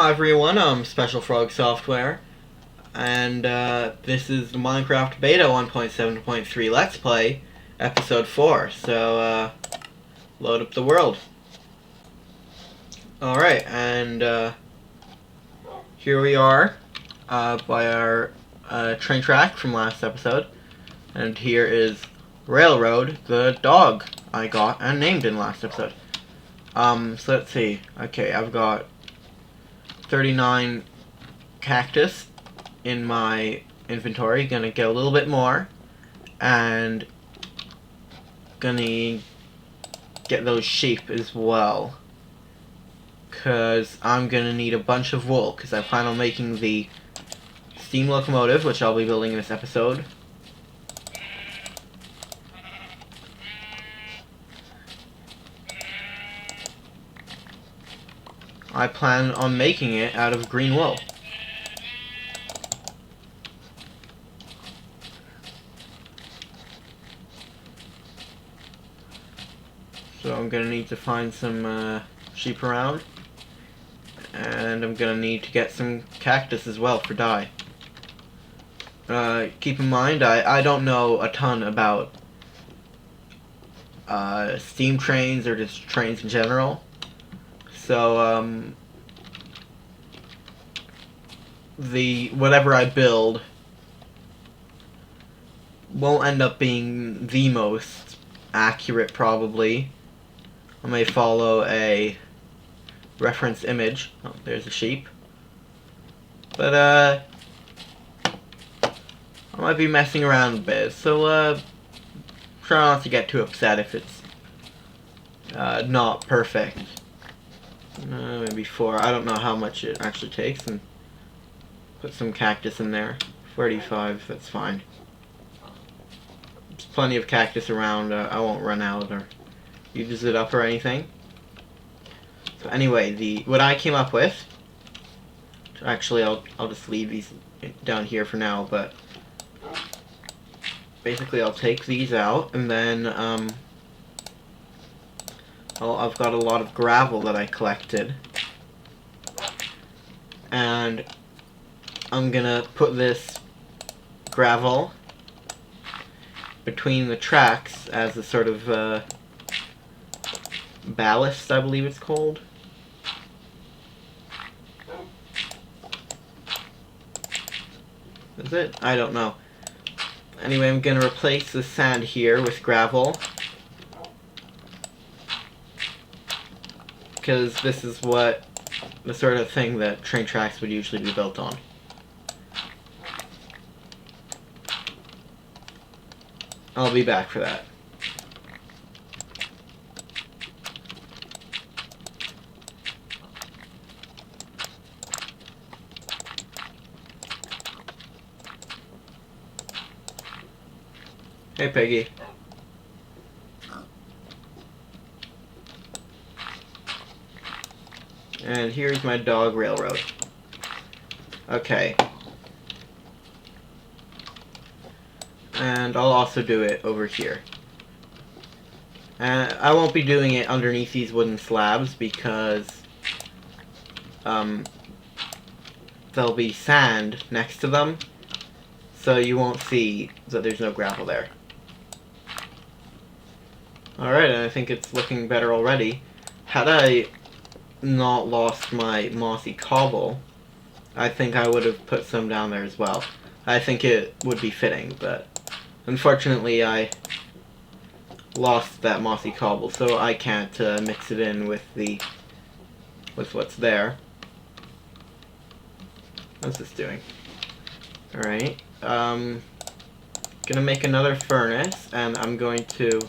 Hi everyone, I'm Special Frog Software, and this is the Minecraft Beta 1.7.3 Let's Play, Episode 4, so load up the world. Alright, and here we are by our train track from last episode, and here is Railroad, the dog I got and named in last episode. So let's see, okay, I've got 39 cactus in my inventory. Gonna get a little bit more, and gonna get those sheep as well, because I'm gonna need a bunch of wool, because I plan on making the steam locomotive, which I'll be building in this episode. I plan on making it out of green wool. So I'm gonna need to find some sheep around, and I'm gonna need to get some cactus as well for dye. Keep in mind, I don't know a ton about steam trains or just trains in general. So, whatever I build won't end up being the most accurate, probably. I may follow a reference image. Oh, there's a sheep. But, I might be messing around a bit, so, try not to get too upset if it's, not perfect. Maybe 4. I don't know how much it actually takes, and put some cactus in there. 45, that's fine. There's plenty of cactus around. I won't run out or use it up or anything. So anyway, what I came up with. Actually, I'll just leave these down here for now. But basically, I'll take these out, and then I've got a lot of gravel that I collected, and I'm gonna put this gravel between the tracks as a sort of ballast, I believe it's called. Is it? I don't know. Anyway, I'm gonna replace the sand here with gravel, because this is what the sort of thing that train tracks would usually be built on. I'll be back for that. Hey, Peggy. And here's my dog, Railroad. Okay. And I'll also do it over here. And I won't be doing it underneath these wooden slabs because there'll be sand next to them, so you won't see that there's no gravel there. Alright, and I think it's looking better already. Had I not lost my mossy cobble, I think I would have put some down there as well. I think it would be fitting, but unfortunately I lost that mossy cobble, so I can't mix it in with what's there. What's this doing? Alright, gonna make another furnace, and I'm going to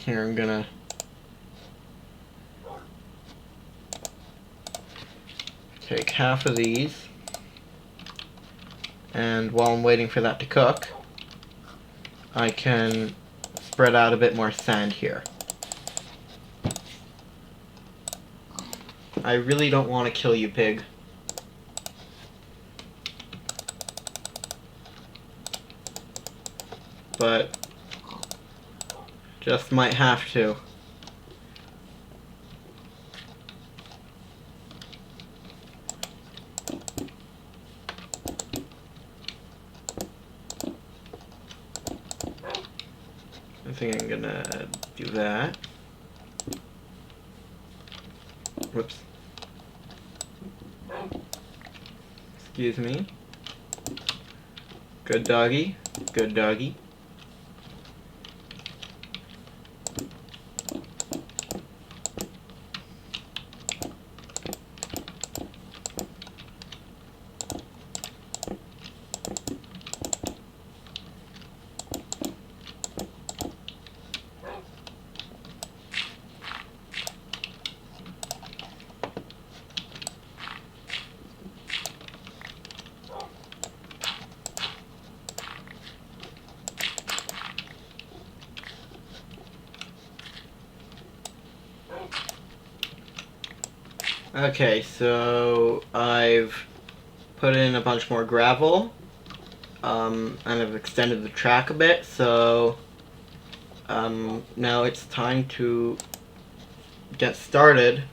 here I'm gonna take half of these, and while I'm waiting for that to cook, I can spread out a bit more sand here. I really don't want to kill you, pig. But Just might have to. I think I'm gonna do that. Whoops. Excuse me. Good doggy. Good doggy. Okay, so I've put in a bunch more gravel, and I've extended the track a bit, so now it's time to get started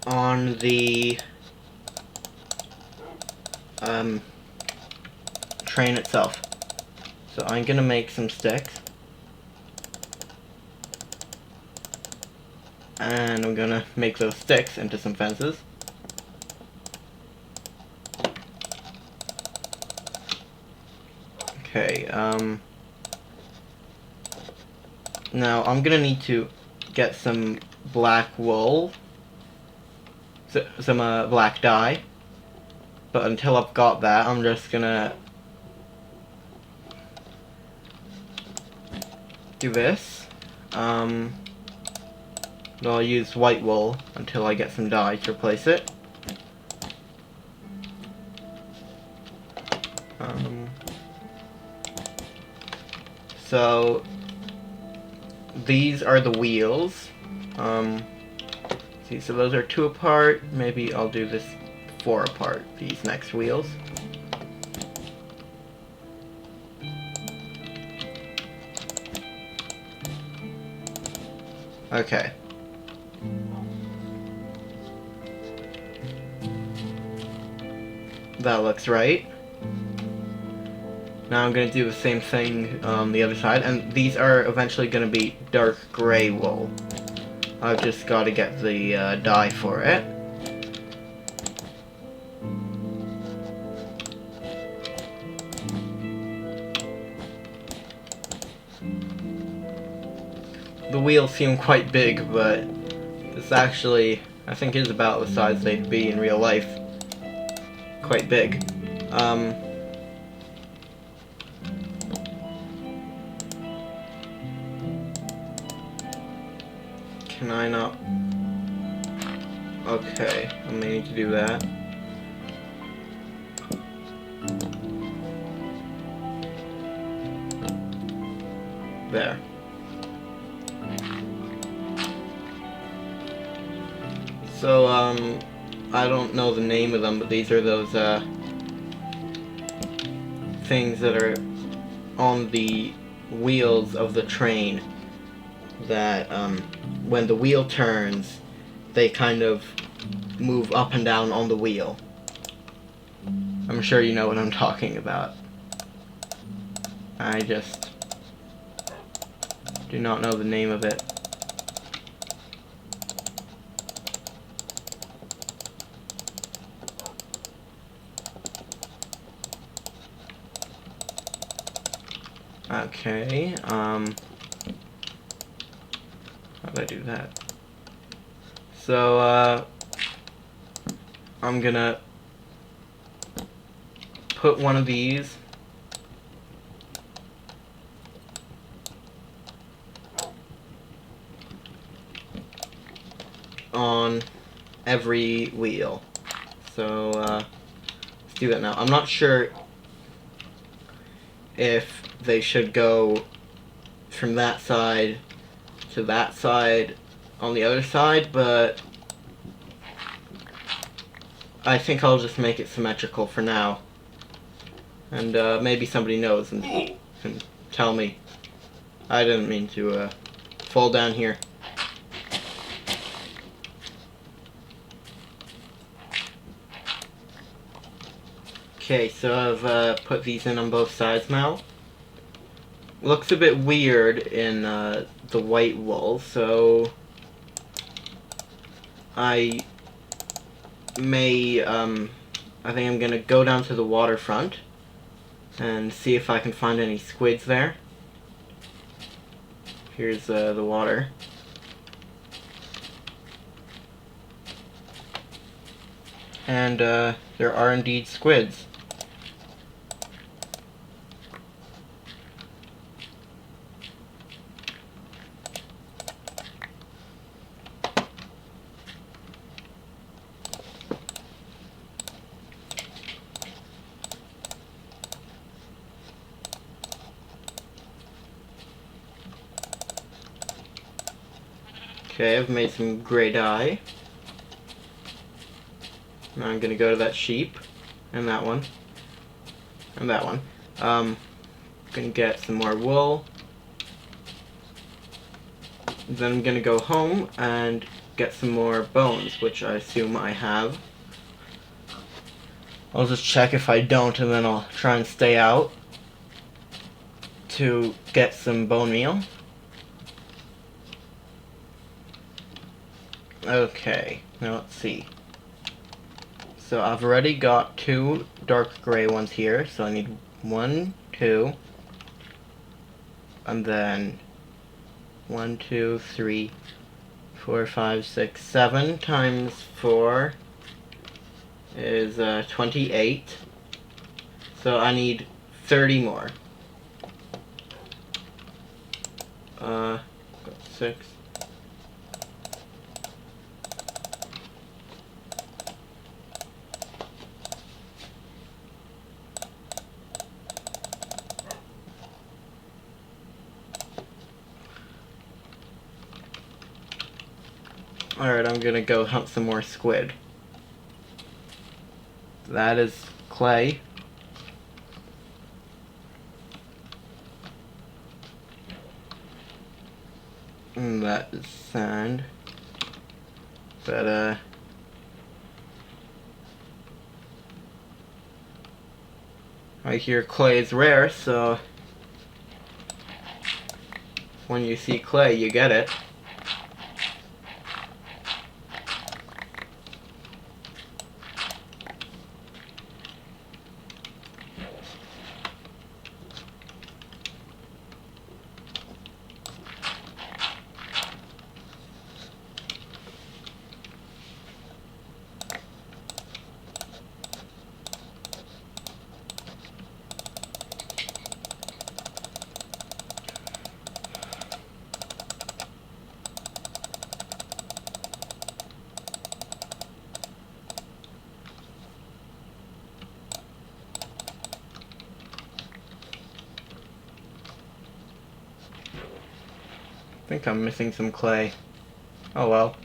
on the train itself. So I'm gonna make some sticks. And I'm gonna make those sticks into some fences. Okay, now I'm gonna need to get some black wool, some black dye, but until I've got that, I'm just gonna do this. I'll use white wool until I get some dye to replace it. So these are the wheels. See, so those are 2 apart. Maybe I'll do this 4 apart, these next wheels. Okay. That looks right. Now I'm going to do the same thing on the other side, and these are eventually going to be dark gray wool. I've just got to get the dye for it. The wheels seem quite big, but this actually, I think, is about the size they'd be in real life. Quite big. Can I not? Okay, I may need to do that. There. So, I don't know the name of them, but these are those, things that are on the wheels of the train that, when the wheel turns, they kind of move up and down on the wheel. I'm sure you know what I'm talking about. I just do not know the name of it. Okay, how do I do that? So, I'm gonna put one of these on every wheel. So, let's do that now. I'm not sure if they should go from that side to that side on the other side, but I think I'll just make it symmetrical for now. And maybe somebody knows and can tell me I didn't mean to fall down here. Okay, so I've put these in on both sides now. Looks a bit weird in the white wool, so I may, I think I'm gonna go down to the waterfront and see if I can find any squids there. Here's the water. And there are indeed squids. Okay, I've made some gray dye. Now I'm gonna go to that sheep, and that one, and that one. Gonna get some more wool. Then I'm gonna go home and get some more bones, which I assume I have. I'll just check if I don't, and then I'll try and stay out to get some bone meal. Okay, now let's see. So I've already got 2 dark gray ones here, so I need 1, 2, and then 1, 2, 3, 4, 5, 6, 7 times 4 is 28. So I need 30 more. Got 6. Alright, I'm gonna go hunt some more squid. That is clay. And that is sand. But, I hear clay is rare, so when you see clay, you get it. I think I'm missing some clay. Oh well.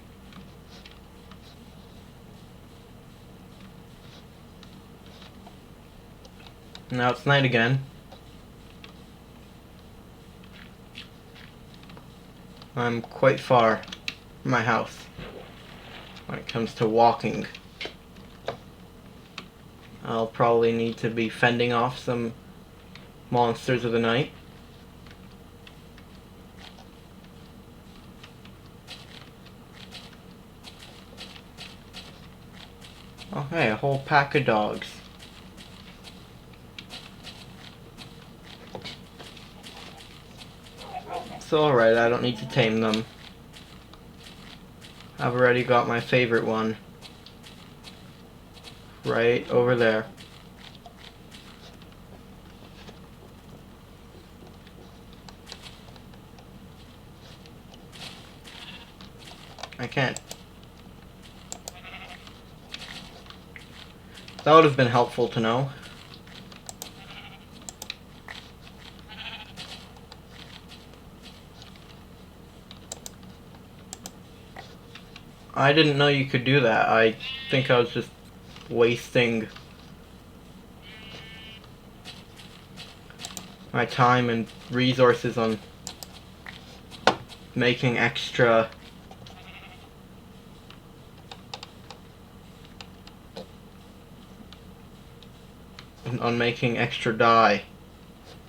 Now it's night again. I'm quite far from my house when it comes to walking. I'll probably need to be fending off some monsters of the night. Oh hey, a whole pack of dogs. It's alright, I don't need to tame them. I've already got my favorite one. Right over there. I can't. That would have been helpful to know. I didn't know you could do that. I think I was just wasting my time and resources on making extra dye.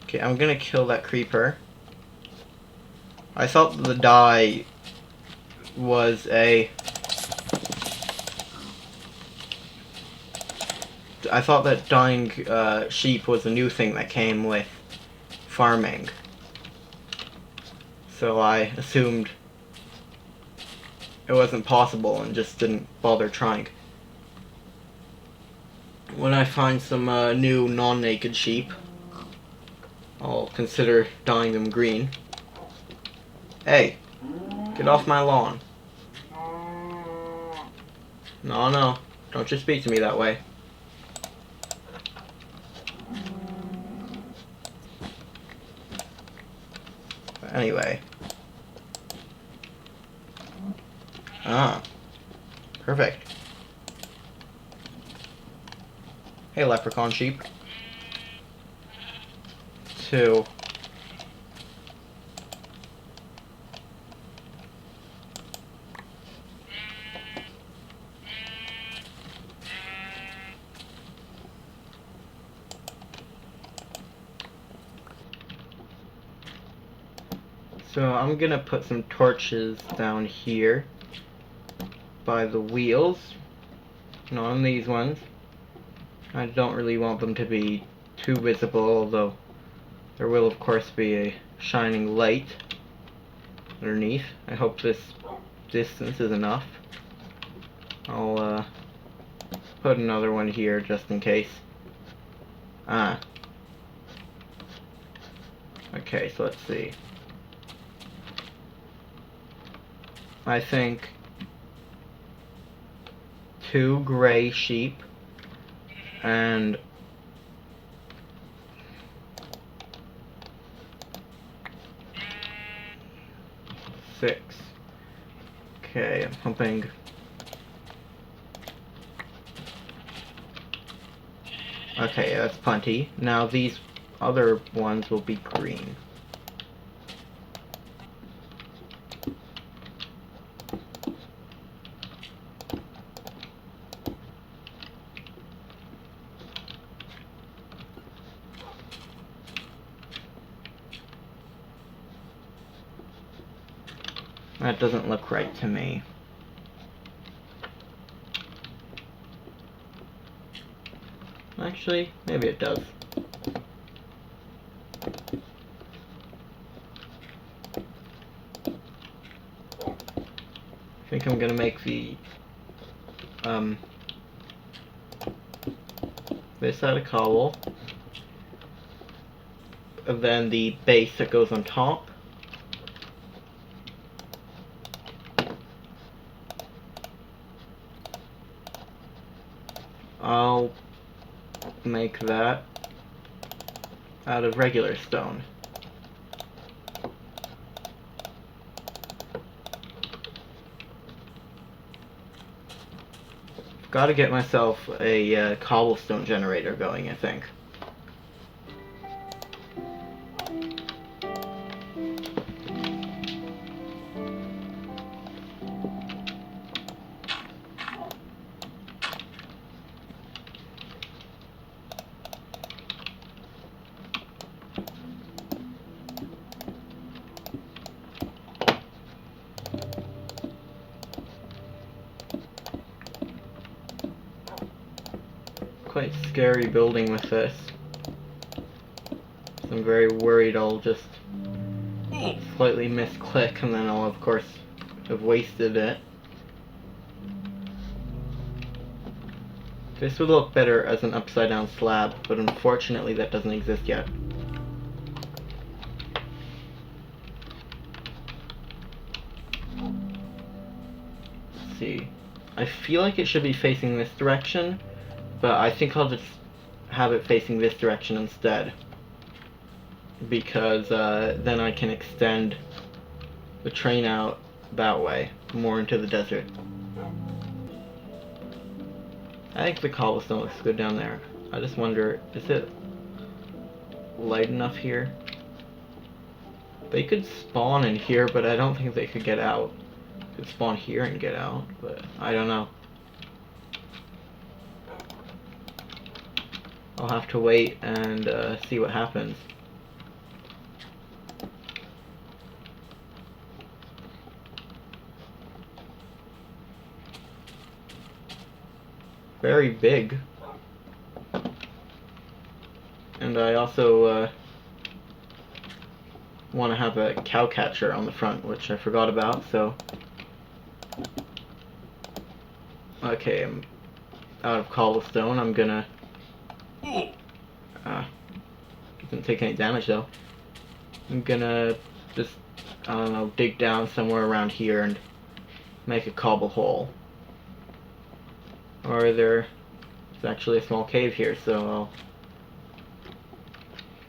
Okay, I'm gonna kill that creeper. I thought the dye was I thought that dyeing sheep was a new thing that came with farming. So I assumed it wasn't possible and just didn't bother trying. When I find some new non-naked sheep, I'll consider dyeing them green. Hey, get off my lawn. No, don't you speak to me that way. Anyway. Ah, perfect. Hey, leprechaun sheep. 2. So I'm gonna put some torches down here by the wheels, not on these ones. I don't really want them to be too visible, although there will of course be a shining light underneath. I hope this distance is enough. I'll put another one here just in case. Okay, so let's see. I think 2 gray sheep and 6. Okay, I'm hoping. Okay, that's plenty. Now these other ones will be green. That doesn't look right to me. Actually, maybe it does. I think I'm gonna make the this out of cobble, and then the base that goes on top. I'll make that out of regular stone. Got to get myself a cobblestone generator going, I think. Quite scary building with this. So I'm very worried I'll just slightly misclick and then I'll of course have wasted it. This would look better as an upside down slab, but unfortunately that doesn't exist yet. Let's see. I feel like it should be facing this direction, but I think I'll just have it facing this direction instead, because then I can extend the train out that way, more into the desert. I think the cobblestone looks good down there. I just wonder, is it light enough here? They could spawn in here, but I don't think they could get out. Could spawn here and get out, but I don't know. I'll have to wait and see what happens. Very big. And I also want to have a cow catcher on the front, which I forgot about, so... Okay, I'm out of cobblestone. I'm gonna... Doesn't take any damage though. I'm gonna just, I don't know, dig down somewhere around here and make a cobble hole. Or there's actually a small cave here, so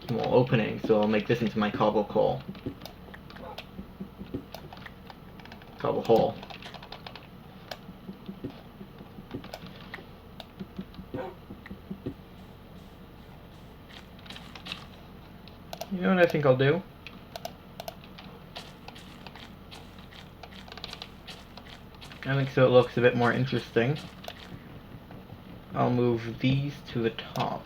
small opening, so I'll make this into my cobble hole. Cobble hole. You know what I think I'll do? I think so it looks a bit more interesting. I'll move these to the top.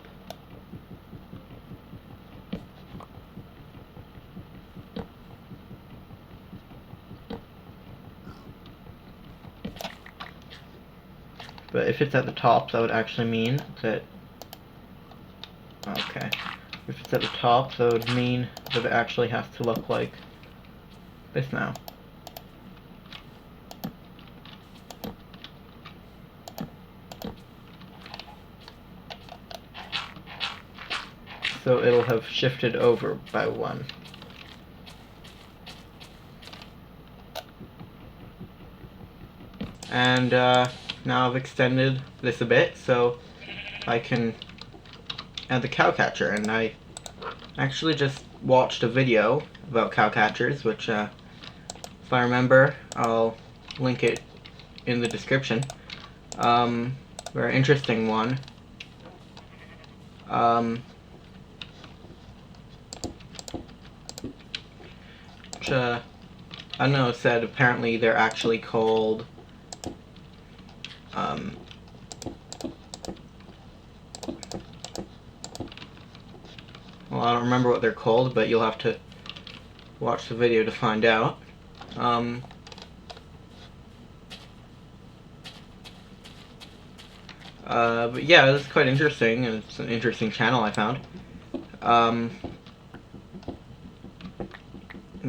But if it's at the top, that would actually mean that... Okay. If it's at the top, that would mean that it actually has to look like this now. So it'll have shifted over by 1. And now I've extended this a bit, so I can add the cow catcher. And I actually just watched a video about cow catchers, which if I remember, I'll link it in the description. Very interesting one. Which, I don't know, it said apparently they're actually called well, I don't remember what they're called, but you'll have to watch the video to find out. But yeah, this is quite interesting, and it's an interesting channel I found. But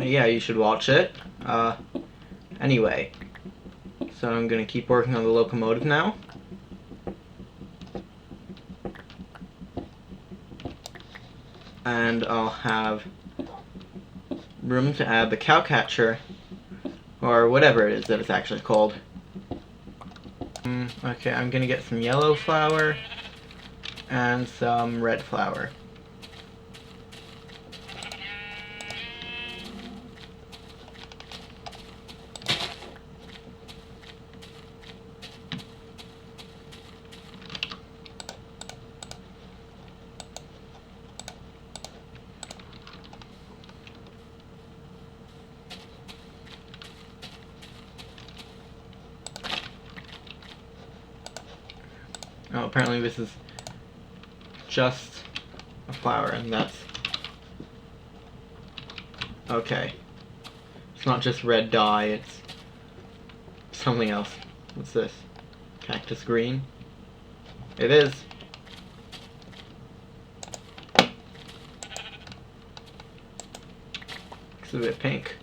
yeah, you should watch it. Anyway, so I'm gonna keep working on the locomotive now. And I'll have room to add the cow catcher, or whatever it is that it's actually called. Okay, I'm gonna get some yellow flour and some red flour. Oh, apparently this is just a flour, and that's... Okay. It's not just red dye, it's something else. What's this? Cactus green? It is. It's a bit pink.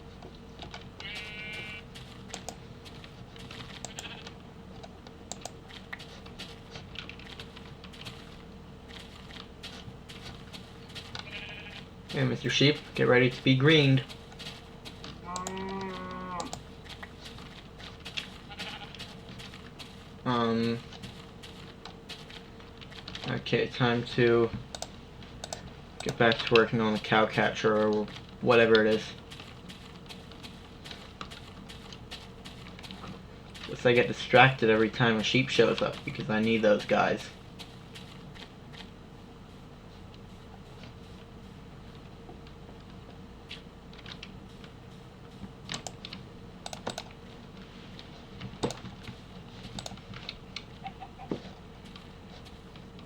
Okay, Mr. Sheep, get ready to be greened. Okay, time to get back to working on the cow catcher or whatever it is. Guess I get distracted every time a sheep shows up because I need those guys.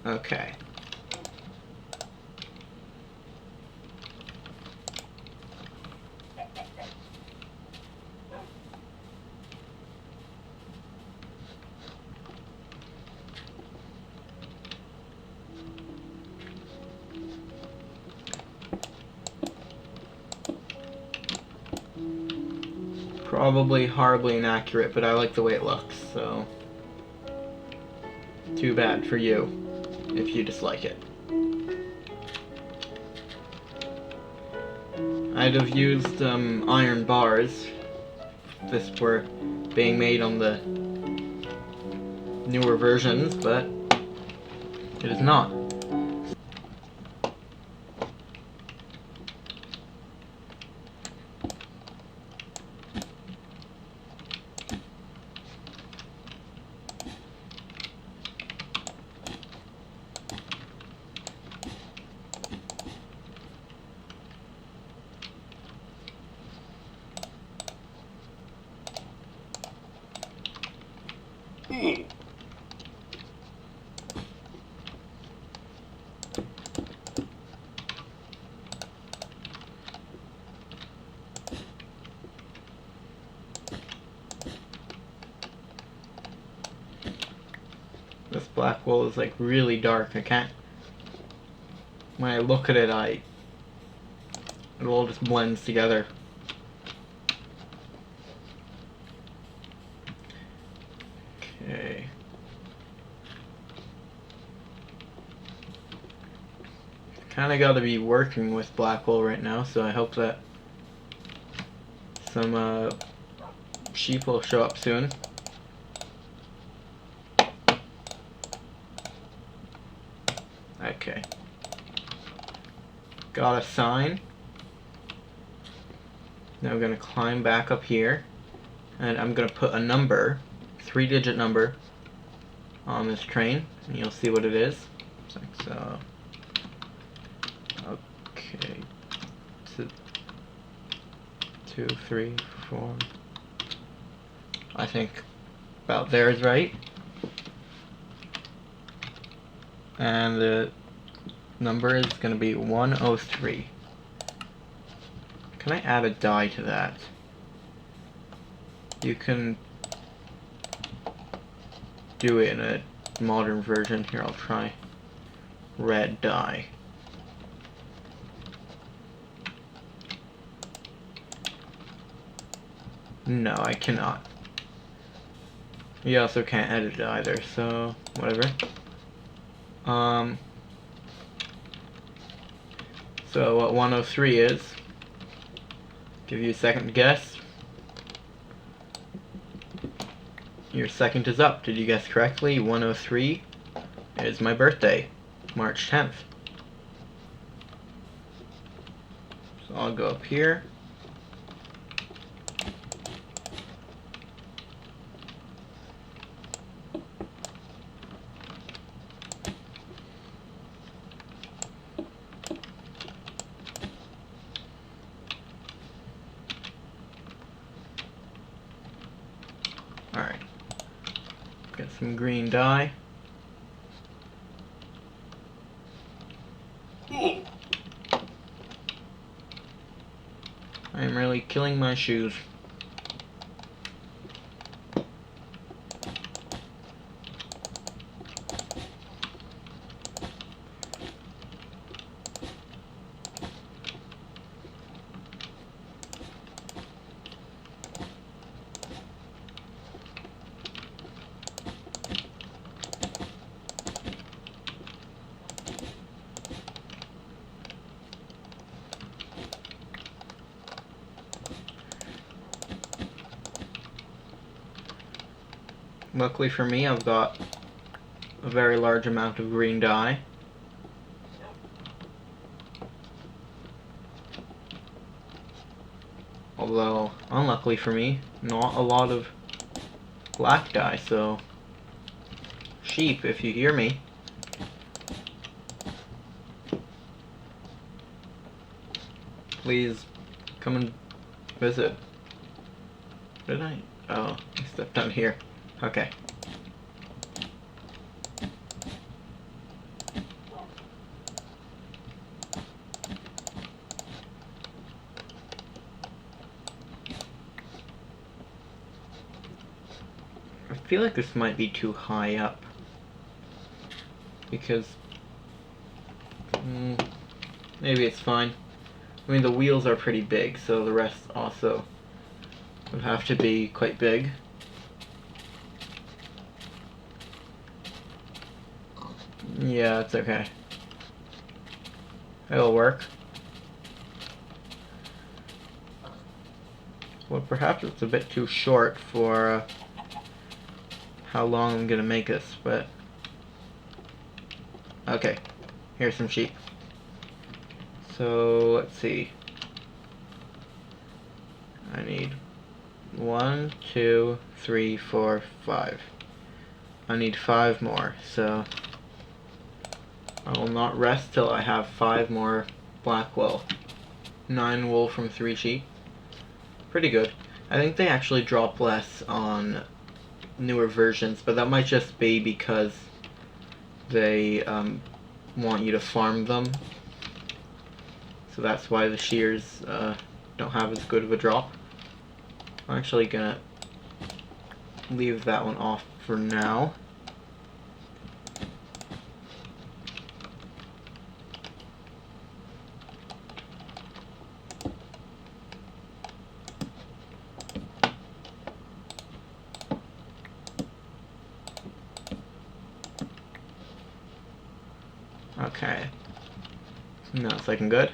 Okay. Probably horribly inaccurate, but I like the way it looks, so too bad for you if you dislike it. I'd have used iron bars if this were being made on the newer versions, but it is not. This black wool is like really dark. I can't. When I look at it, it all just blends together. Okay. Kind of got to be working with black wool right now, so I hope that some sheep will show up soon. Okay. Got a sign. Now I'm going to climb back up here, and I'm going to put a number, 3-digit number, on this train, and you'll see what it is. So, okay, 2, 3, 4. I think about there is right. And the number is going to be 103. Can I add a dye to that? You can do it in a modern version. Here, I'll try red dye. No, I cannot. You also can't edit it either, so whatever. So what 103 is, give you a second to guess. Your second is up. Did you guess correctly? 103 is my birthday, March 10th. So I'll go up here. Alright. Get some green dye. I'm really killing my shoes. Luckily for me, I've got a very large amount of green dye. Although, unluckily for me, not a lot of black dye, so sheep, if you hear me, please come and visit. Did I? Oh, I stepped on here. Okay. feel like this might be too high up. Because... maybe it's fine. I mean, the wheels are pretty big, so the rest also would have to be quite big. Yeah, it's okay. It'll work. Well, perhaps it's a bit too short for how long I'm gonna make this, but... Okay, here's some sheep. So, let's see. I need 1, 2, 3, 4, 5. I need 5 more, so I will not rest till I have 5 more black wool. 9 wool from 3 sheep. Pretty good. I think they actually drop less on newer versions, but that might just be because they want you to farm them. So that's why the shears don't have as good of a drop. I'm actually gonna leave that one off for now. Okay. No, it's looking good.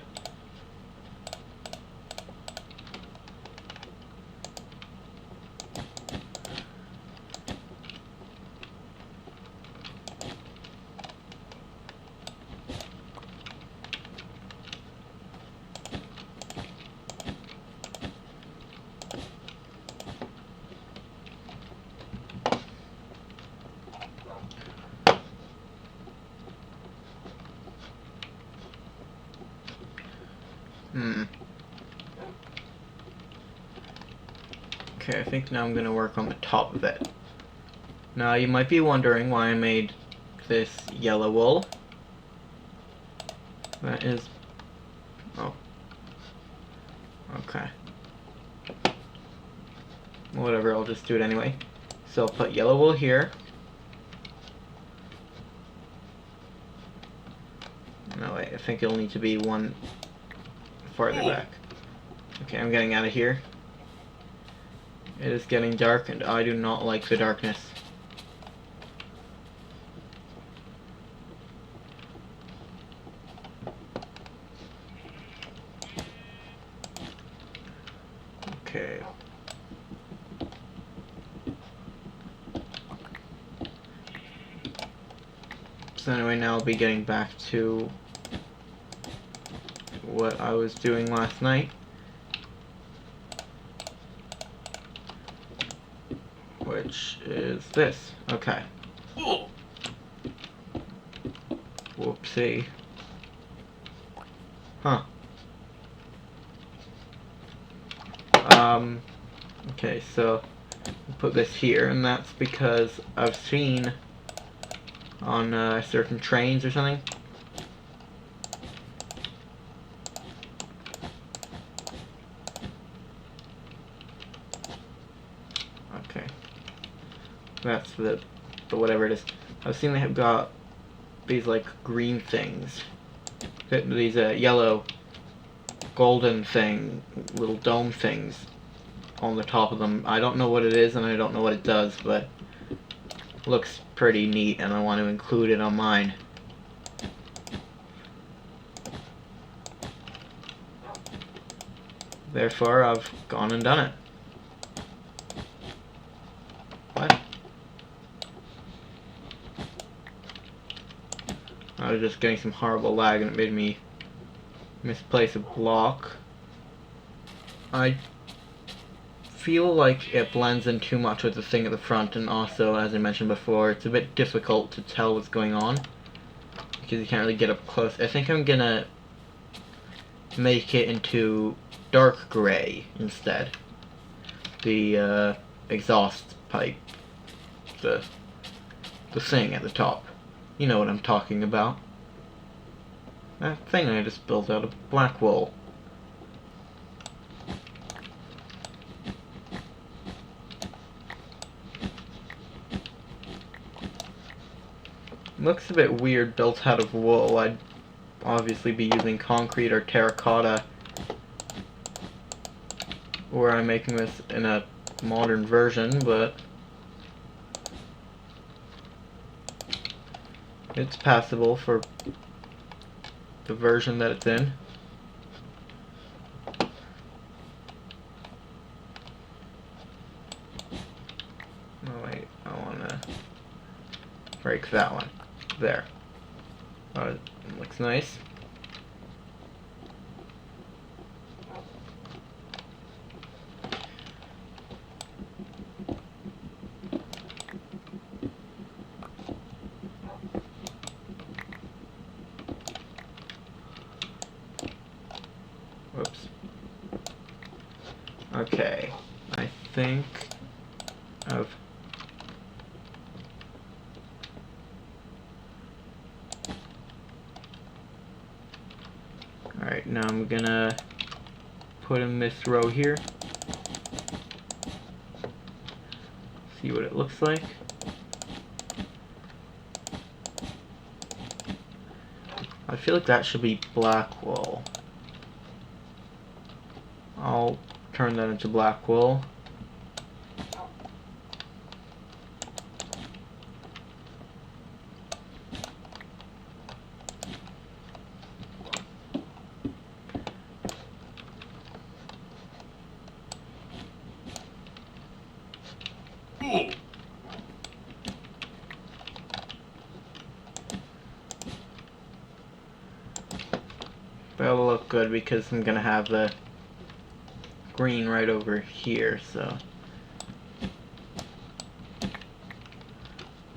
Okay, I think now I'm gonna work on the top of it. Now you might be wondering why I made this yellow wool. That is... oh. Okay. Whatever, I'll just do it anyway. So I'll put yellow wool here. No, wait, I think it'll need to be one farther back. Okay, I'm getting out of here. It is getting dark and I do not like the darkness. Okay. So anyway, now I'll be getting back to what I was doing last night. Which is this. Okay. Whoopsie. Huh. Okay, so I'll put this here, and that's because I've seen on certain trains or something. Okay. That's the whatever it is. I've seen they have got these like green things. These yellow, golden thing, little dome things on the top of them. I don't know what it is and I don't know what it does, but it looks pretty neat and I want to include it on mine. Therefore, I've gone and done it. What? I was just getting some horrible lag and it made me misplace a block. I feel like it blends in too much with the thing at the front, and also, as I mentioned before, it's a bit difficult to tell what's going on because you can't really get up close. I think I'm gonna make it into dark gray instead. The exhaust pipe, the thing at the top. You know what I'm talking about. That thing I just built out of black wool. Looks a bit weird built out of wool. I'd obviously be using concrete or terracotta, or I'm making this in a modern version, but it's passable for the version that it's in. Oh wait, I wanna break that one. There. Oh, it looks nice. Whoops. Okay, I think of Alright, now I'm gonna put in this row here. See what it looks like. I feel like that should be black wool. I'll turn that into black wool. That'll look good because I'm gonna have the green right over here, so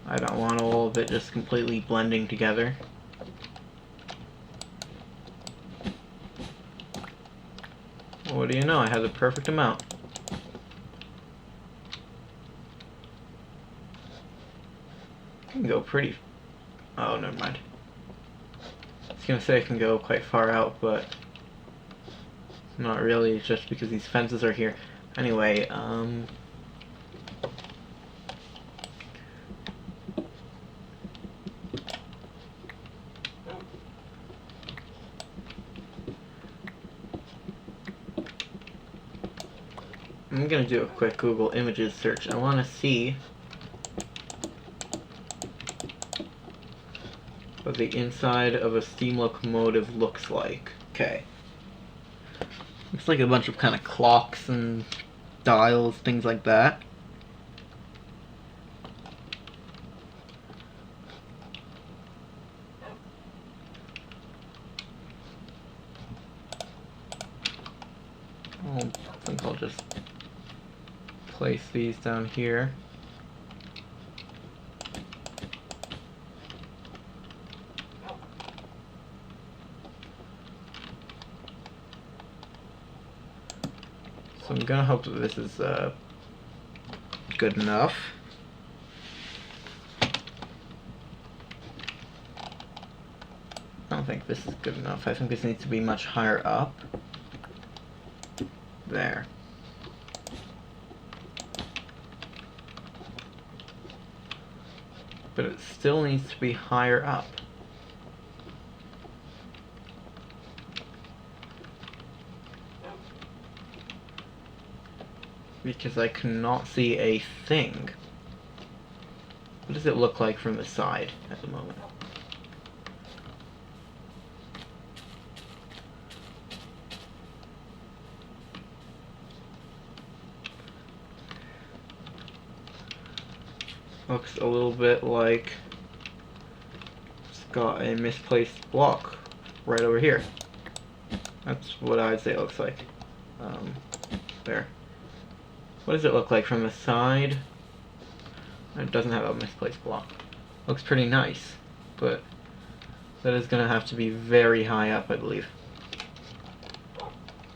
I don't want all of it just completely blending together. What do you know, I have the perfect amount. I can go pretty... oh, never mind. I was gonna say I can go quite far out, but not really, it's just because these fences are here. Anyway, I'm gonna do a quick Google Images search. I wanna see what the inside of a steam locomotive looks like. Okay. Looks like a bunch of kind of clocks and dials, things like that. I think I'll just place these down here. So I'm gonna hope that this is good enough. I don't think this is good enough. I think this needs to be much higher up. There. But it still needs to be higher up. Because I cannot see a thing. What does it look like from the side at the moment? Looks a little bit like it's got a misplaced block right over here. That's what I'd say it looks like. There. What does it look like from the side? It doesn't have a misplaced block. Looks pretty nice, but that is gonna have to be very high up, I believe.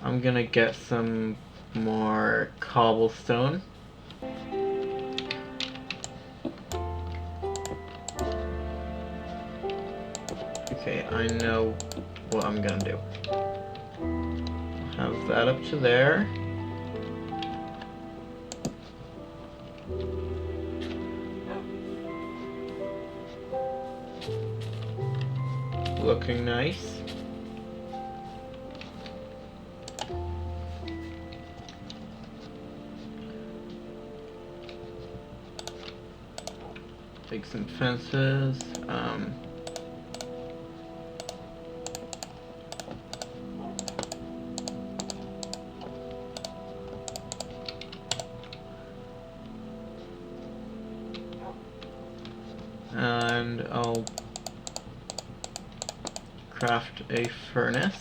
I'm gonna get some more cobblestone. Okay, I know what I'm gonna do. Have that up to there. looking nice. Take some fences. And I'll craft a furnace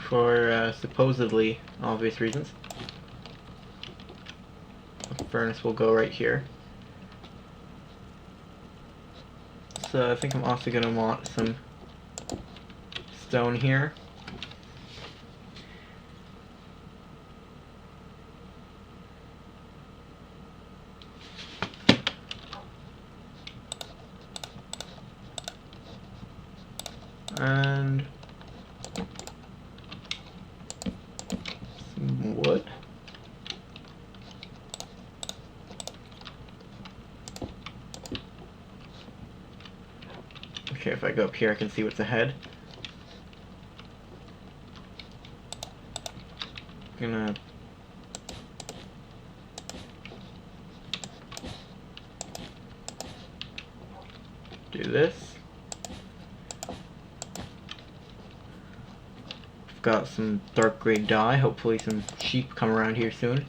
for supposedly obvious reasons. The furnace will go right here. So I think I'm also going to want some stone here. And some wood. Okay, if I go up here I can see what's ahead. Gonna do this. I've got some dark gray dye. Hopefully some sheep come around here soon.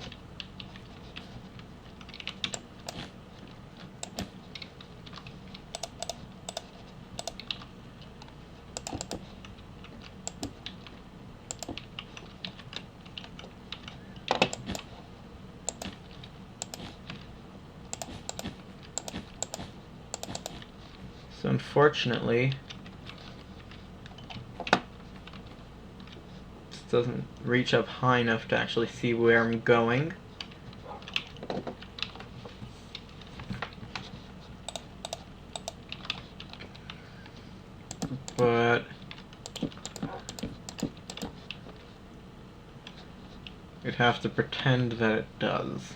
So unfortunately, this doesn't reach up high enough to actually see where I'm going. But you'd have to pretend that it does.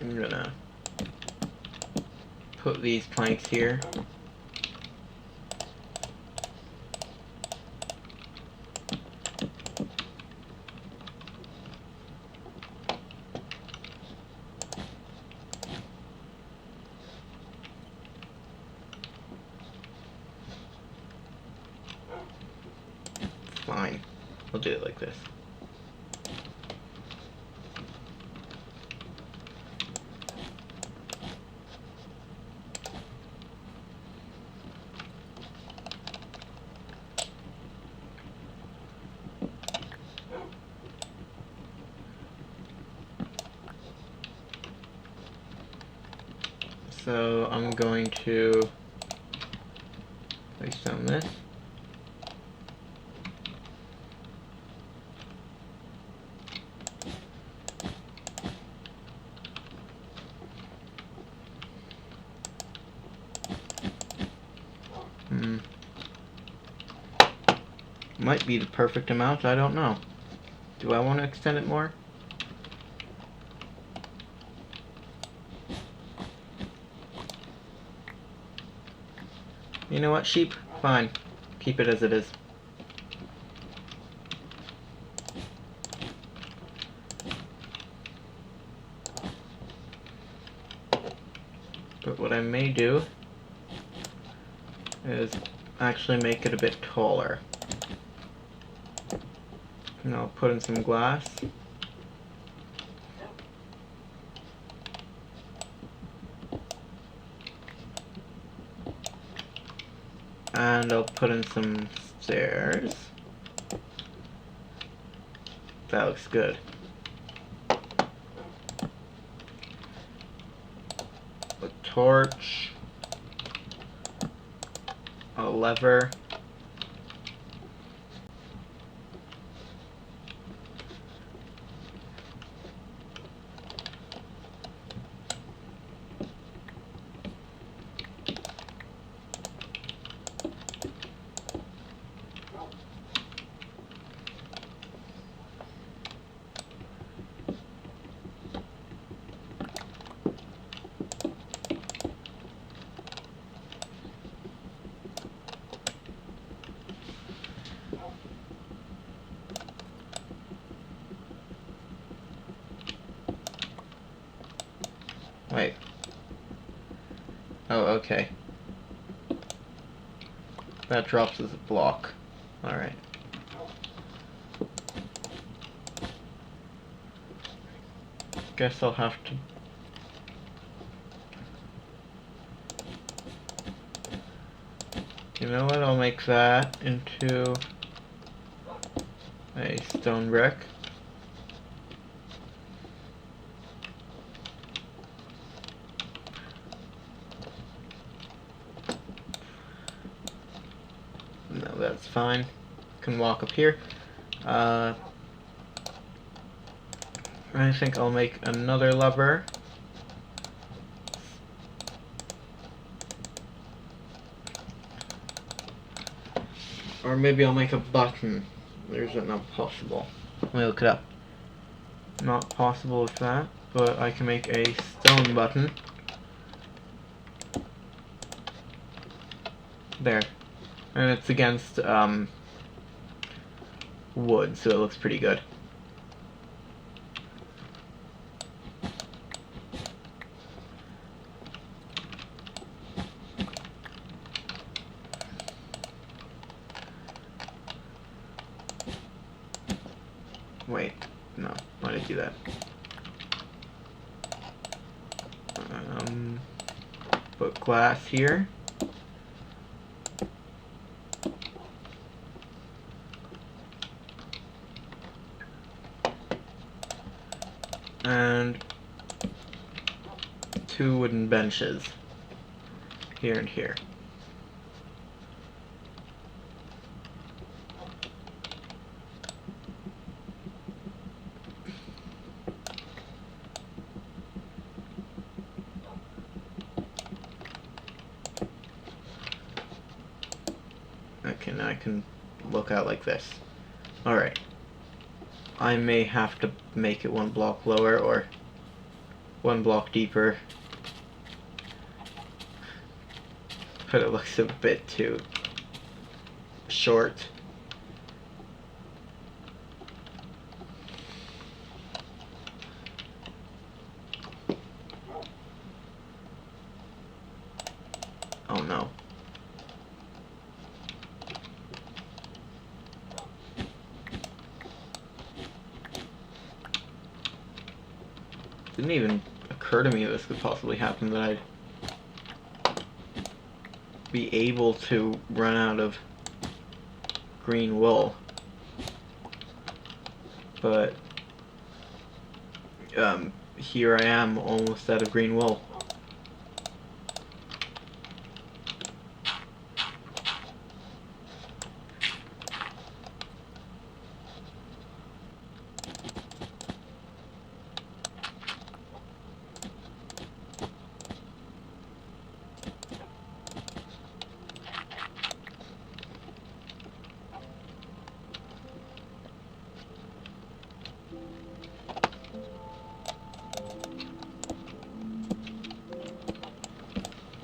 I'm gonna put these planks here. Fine. I'll do it like this. So I'm going to place down this. Might be the perfect amount, I don't know. Do I want to extend it more? You know what, sheep? Fine. Keep it as it is. But what I may do is actually make it a bit taller. And I'll put in some glass. And I'll put in some stairs. That looks good. A torch. A lever. okay. That drops as a block. Alright. Guess I'll have to... You know what, I'll make that into a stone brick. No, that's fine. Can walk up here. I think I'll make another lever. Or maybe I'll make a button. There's it not possible. Let me look it up. Not possible with that, but I can make a stone button. There. And it's against wood, so it looks pretty good. Wait, no, why did I do that? Put glass here. And 2 wooden benches here and here. Okay, now I can look out like this. Alright. I may have to make it 1 block lower or 1 block deeper. But it looks a bit too short. Oh no. Didn't even occur to me this could possibly happen, that I'd be able to run out of green wool. But here I am, almost out of green wool.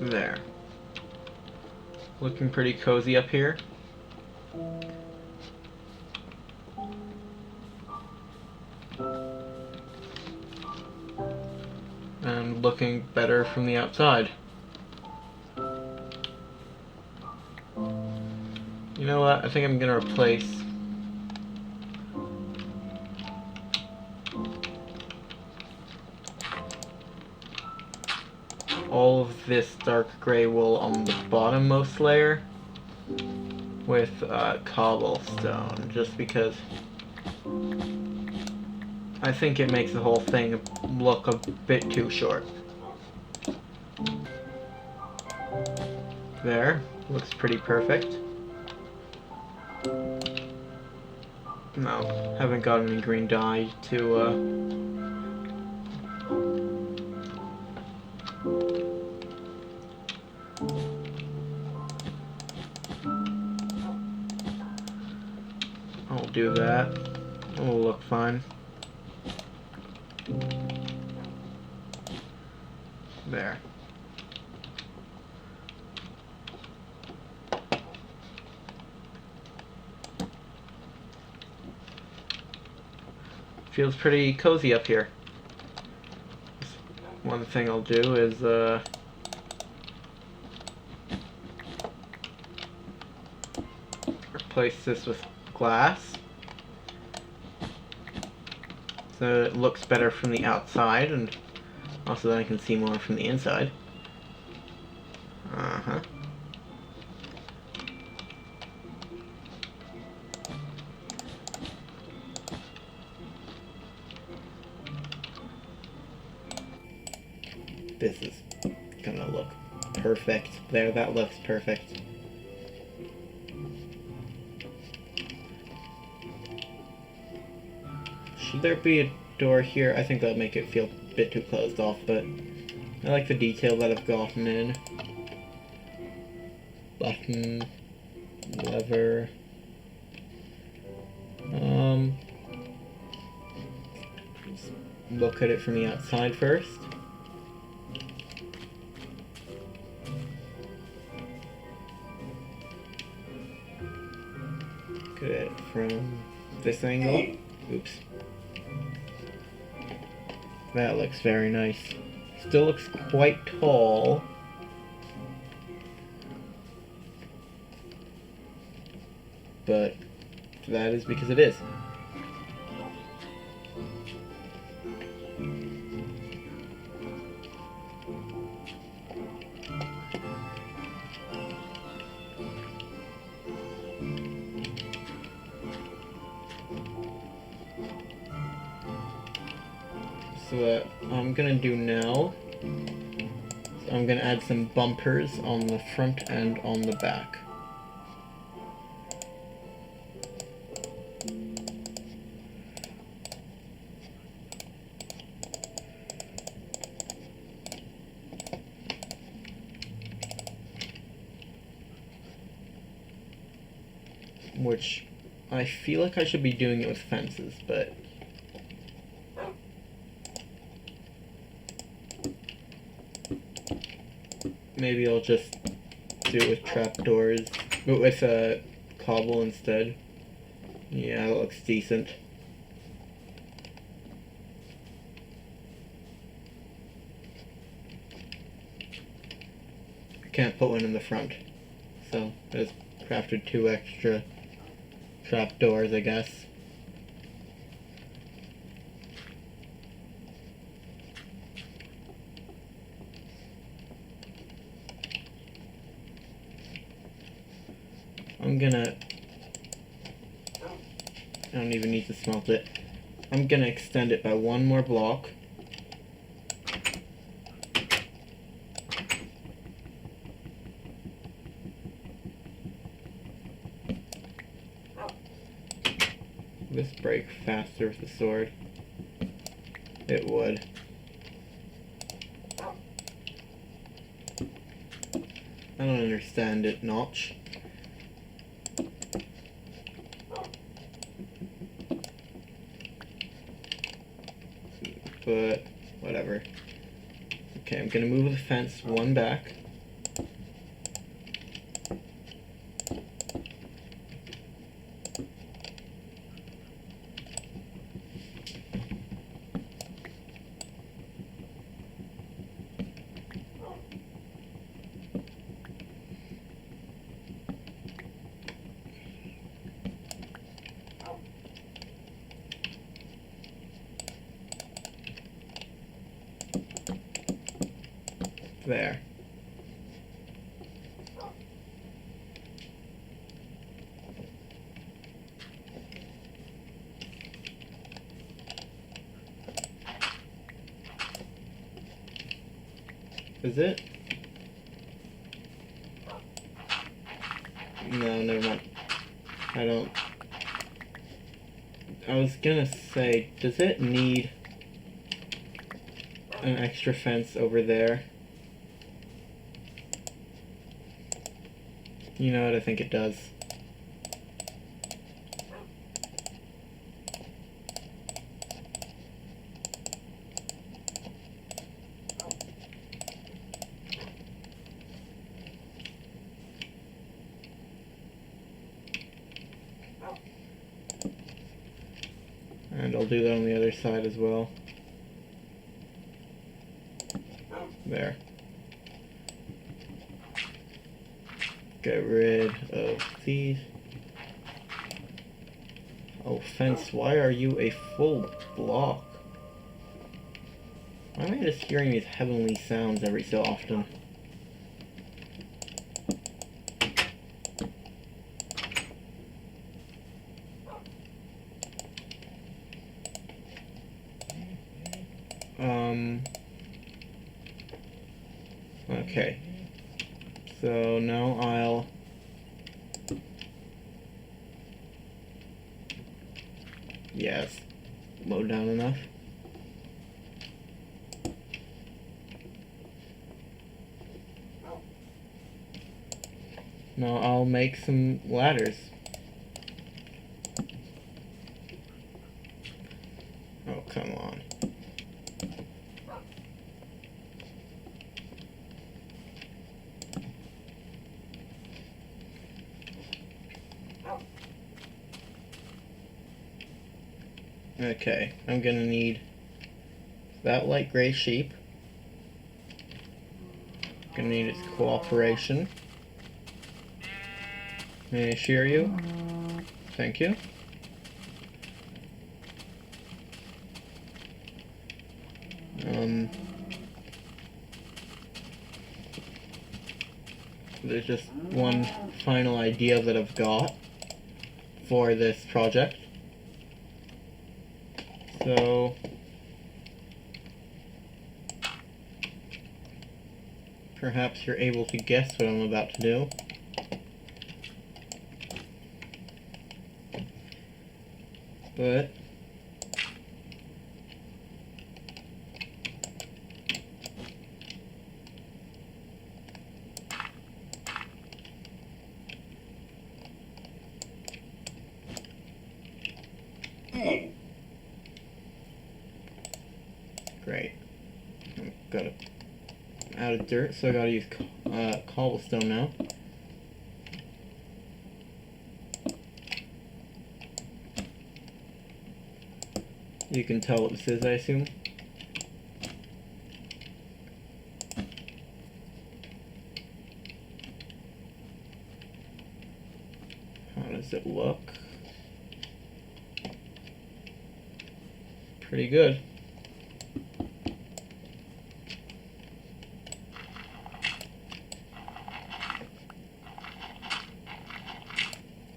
There. Looking pretty cozy up here. And looking better from the outside. You know what? I think I'm gonna replace all of this dark gray wool on the bottommost layer with cobblestone, just because I think it makes the whole thing look a bit too short. There, looks pretty perfect. No, haven't got any green dye to I'll do that. It'll look fine. There. Feels pretty cozy up here. One thing I'll do is replace this with glass. So it looks better from the outside, and also then I can see more from the inside. Uh-huh. This is gonna look perfect. There, that looks perfect. Should there be a door here? I think that'll make it feel a bit too closed off, but I like the detail that I've gotten in. Button, lever. Look at it from the outside first. Look at it from this angle. Oops. That looks very nice. Still looks quite tall. But that is because it is. So what I'm gonna do now, I'm gonna add some bumpers on the front and on the back. Which I feel like I should be doing it with fences, but maybe I'll just do it with trapdoors, but with cobble instead. Yeah, that looks decent. I can't put one in the front, so I just crafted 2 extra trapdoors, I guess. I don't even need to smelt it. I'm gonna extend it by 1 more block. This break faster with the sword. It would. I don't understand it, Notch. But whatever. Okay, I'm gonna move the fence 1 back. There. Is it? No, never mind. I don't... I was gonna say, does it need an extra fence over there? You know what, I think it does. And I'll do that on the other side as well. There. Get rid of these. Oh, fence, why are you a full block? Why am I just hearing these heavenly sounds every so often? Okay. So now I'll... Yes. Low down enough. Now I'll make some ladders. Oh, come on. Okay, I'm gonna need that light gray sheep. Gonna need its cooperation. May I shear you? Thank you. There's just one final idea that I've got for this project. So perhaps you're able to guess what I'm about to do. But great. I'm gonna out of dirt, so I gotta use cobblestone now. You can tell what this is, I assume. How does it look? Pretty good.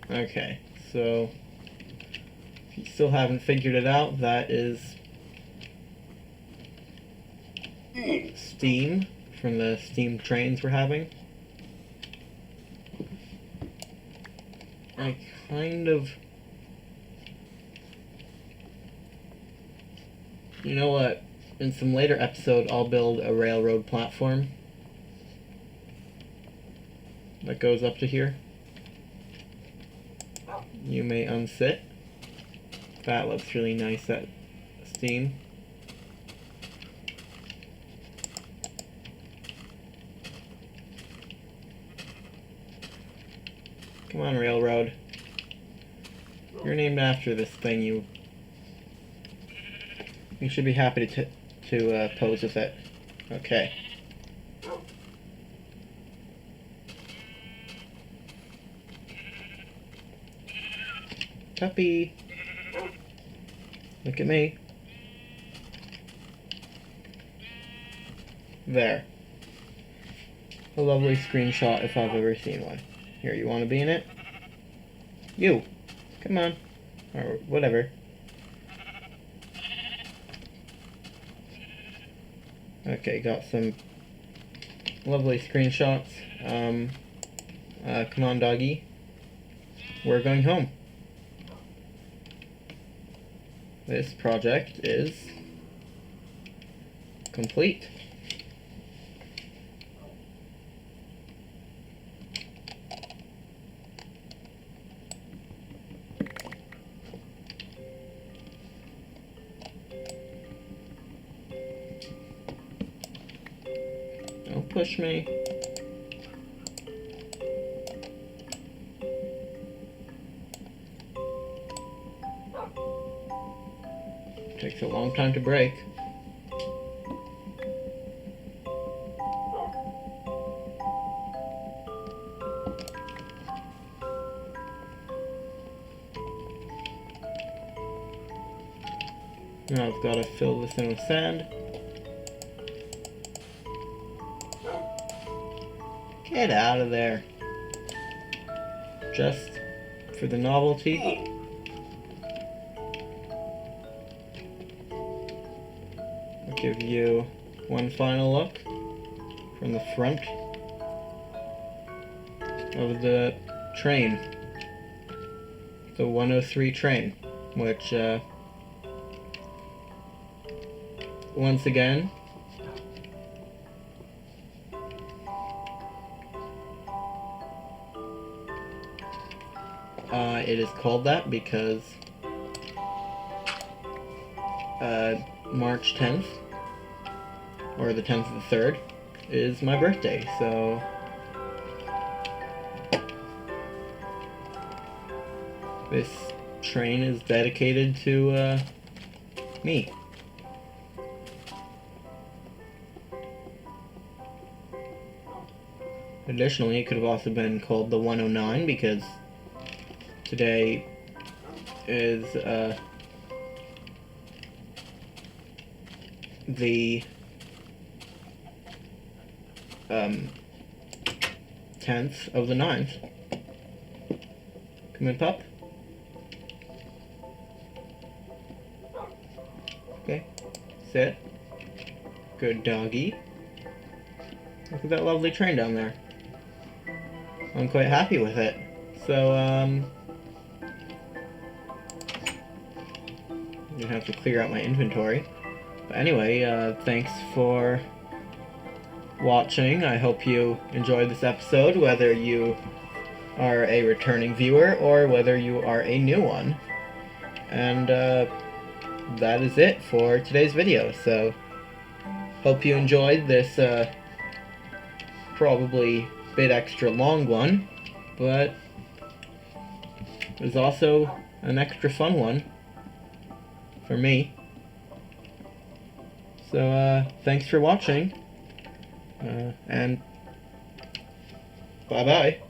Okay, so if you still haven't figured it out, that is steam from the steam trains we're having. I kind of... You know what? In some later episode, I'll build a railroad platform that goes up to here. You may unsit. That looks really nice, that steam. Come on, railroad. You're named after this thing. You should be happy to pose with it. Okay. Puppy. Look at me. There. A lovely screenshot if I've ever seen one. Here, you want to be in it? You! Come on. Or whatever. Okay, got some lovely screenshots. Come on, doggy. We're going home. This project is complete. Don't push me. Takes a long time to break. Now I've got to fill this in with sand. Get out of there. Just for the novelty. I'll give you one final look from the front of the train. The 103 train, which once again it is called that because March 10th, or the 10th of the 3rd, is my birthday, so this train is dedicated to me. Additionally, it could have also been called the 109 because today is the 10th of the 9th. Come in, pup. Okay, sit. Good doggy. Look at that lovely train down there. I'm quite happy with it. So, I'm gonna have to clear out my inventory. But anyway, thanks for watching. I hope you enjoyed this episode, whether you are a returning viewer or whether you are a new one. And, that is it for today's video. So, hope you enjoyed this, probably a bit extra long one, but it was also an extra fun one for me. So, thanks for watching, and bye-bye.